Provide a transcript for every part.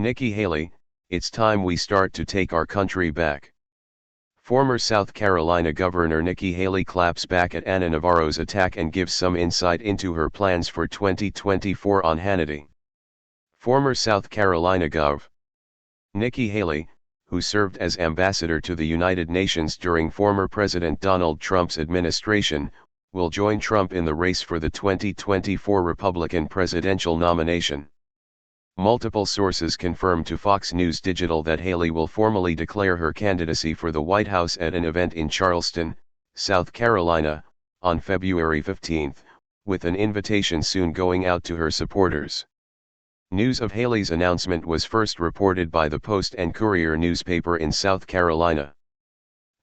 Nikki Haley, it's time we start to take our country back. Former South Carolina Governor Nikki Haley claps back at Ana Navarro's attack and gives some insight into her plans for 2024 on Hannity. Former South Carolina Gov. Nikki Haley, who served as ambassador to the United Nations during former President Donald Trump's administration, will join Trump in the race for the 2024 Republican presidential nomination. Multiple sources confirmed to Fox News Digital that Haley will formally declare her candidacy for the White House at an event in Charleston, South Carolina, on February 15, with an invitation soon going out to her supporters. News of Haley's announcement was first reported by the Post and Courier newspaper in South Carolina.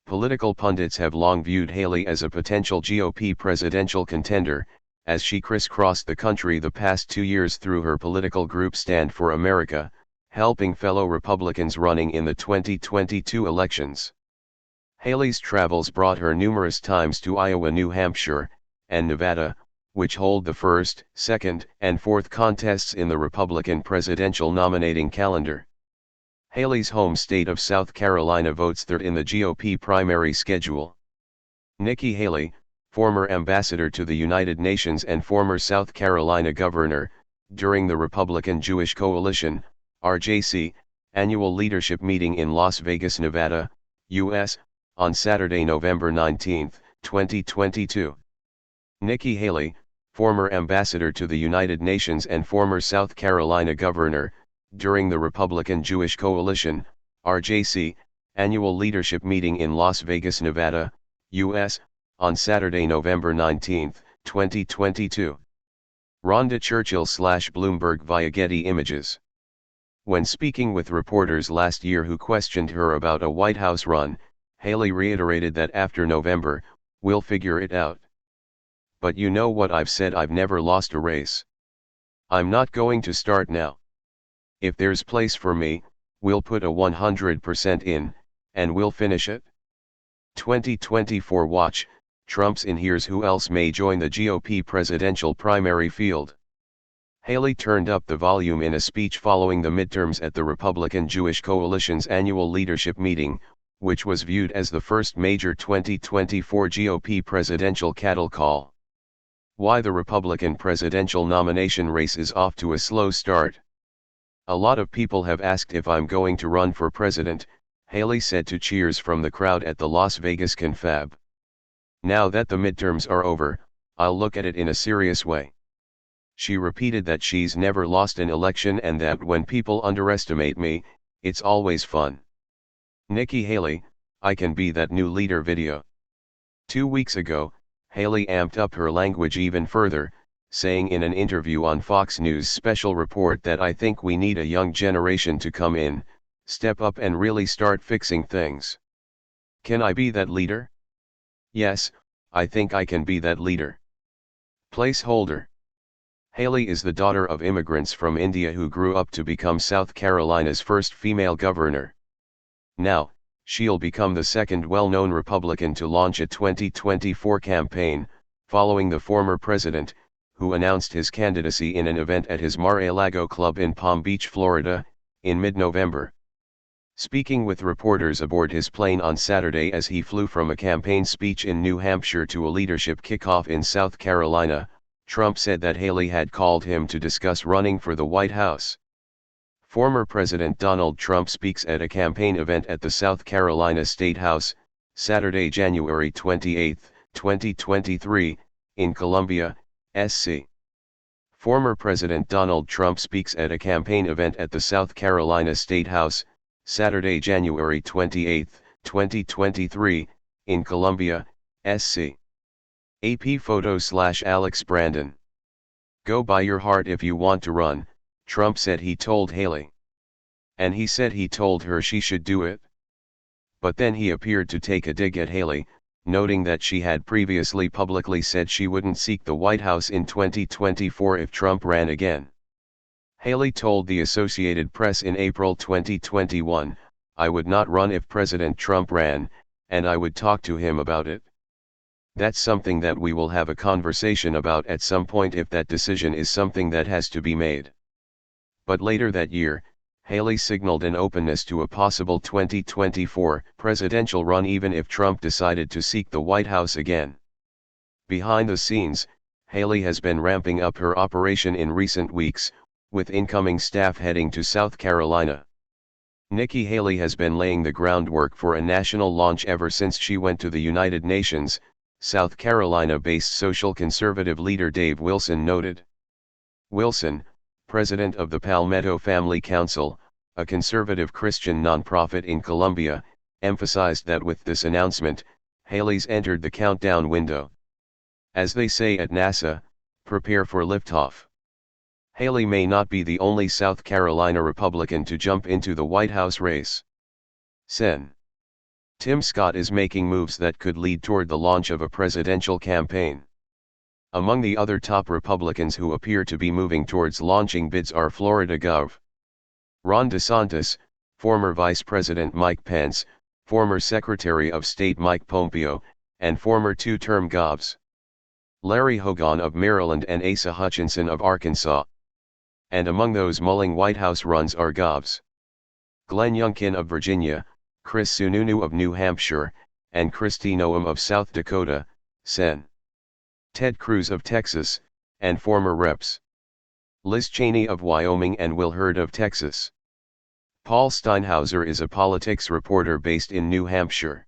Political pundits have long viewed Haley as a potential GOP presidential contender, as she crisscrossed the country the past 2 years through her political group Stand for America, helping fellow Republicans running in the 2022 elections. Haley's travels brought her numerous times to Iowa, New Hampshire, and Nevada, which hold the first, second, and fourth contests in the Republican presidential nominating calendar. Haley's home state of South Carolina votes third in the GOP primary schedule. Nikki Haley, former ambassador to the United Nations and former South Carolina governor, during the Republican Jewish Coalition, RJC, annual leadership meeting in Las Vegas, Nevada, U.S., on Saturday, November 19, 2022. Nikki Haley, former ambassador to the United Nations and former South Carolina governor, during the Republican Jewish Coalition, RJC, annual leadership meeting in Las Vegas, Nevada, U.S., on Saturday, November 19, 2022. Rhonda Churchill/Bloomberg via Getty Images. When speaking with reporters last year who questioned her about a White House run, Haley reiterated that after November, we'll figure it out. But you know what I've said, I've never lost a race. I'm not going to start now. If there's place for me, we'll put a 100% in, and we'll finish it. 2024 watch, Trump's in. Here's who else may join the GOP presidential primary field. Haley turned up the volume in a speech following the midterms at the Republican Jewish Coalition's annual leadership meeting, which was viewed as the first major 2024 GOP presidential cattle call. Why the Republican presidential nomination race is off to a slow start. A lot of people have asked if I'm going to run for president, Haley said to cheers from the crowd at the Las Vegas confab. Now that the midterms are over, I'll look at it in a serious way. She repeated that she's never lost an election and that when people underestimate me, it's always fun. Nikki Haley, I can be that new leader video. 2 weeks ago, Haley amped up her language even further, saying in an interview on Fox News Special Report that I think we need a young generation to come in, step up and really start fixing things. Can I be that leader? Yes, I think I can be that leader. Placeholder. Haley is the daughter of immigrants from India who grew up to become South Carolina's first female governor. Now, she'll become the second well-known Republican to launch a 2024 campaign, following the former president, who announced his candidacy in an event at his Mar-a-Lago club in Palm Beach, Florida, in mid-November. Speaking with reporters aboard his plane on Saturday as he flew from a campaign speech in New Hampshire to a leadership kickoff in South Carolina, Trump said that Haley had called him to discuss running for the White House. Former President Donald Trump speaks at a campaign event at the South Carolina State House, Saturday, January 28, 2023, in Columbia, SC. Former President Donald Trump speaks at a campaign event at the South Carolina State House, Saturday, January 28, 2023, in Columbia, SC. AP photo/Alex Brandon. Go by your heart if you want to run, Trump said he told Haley. And he said he told her she should do it. But then he appeared to take a dig at Haley, noting that she had previously publicly said she wouldn't seek the White House in 2024 if Trump ran again. Haley told the Associated Press in April 2021, "I would not run if President Trump ran, and I would talk to him about it. That's something that we will have a conversation about at some point if that decision is something that has to be made." But later that year, Haley signaled an openness to a possible 2024 presidential run even if Trump decided to seek the White House again. Behind the scenes, Haley has been ramping up her operation in recent weeks, with incoming staff heading to South Carolina. Nikki Haley has been laying the groundwork for a national launch ever since she went to the United Nations, South Carolina-based social conservative leader Dave Wilson noted. Wilson, president of the Palmetto Family Council, a conservative Christian nonprofit in Columbia, emphasized that with this announcement, Haley's entered the countdown window. As they say at NASA, prepare for liftoff. Haley may not be the only South Carolina Republican to jump into the White House race. Sen. Tim Scott is making moves that could lead toward the launch of a presidential campaign. Among the other top Republicans who appear to be moving towards launching bids are Florida Gov. Ron DeSantis, former Vice President Mike Pence, former Secretary of State Mike Pompeo, and former two-term Govs. Larry Hogan of Maryland and Asa Hutchinson of Arkansas. And among those mulling White House runs are Govs. Glenn Youngkin of Virginia, Chris Sununu of New Hampshire, and Kristi Noem of South Dakota, Sen. Ted Cruz of Texas, and former Reps. Liz Cheney of Wyoming and Will Hurd of Texas. Paul Steinhauser is a politics reporter based in New Hampshire.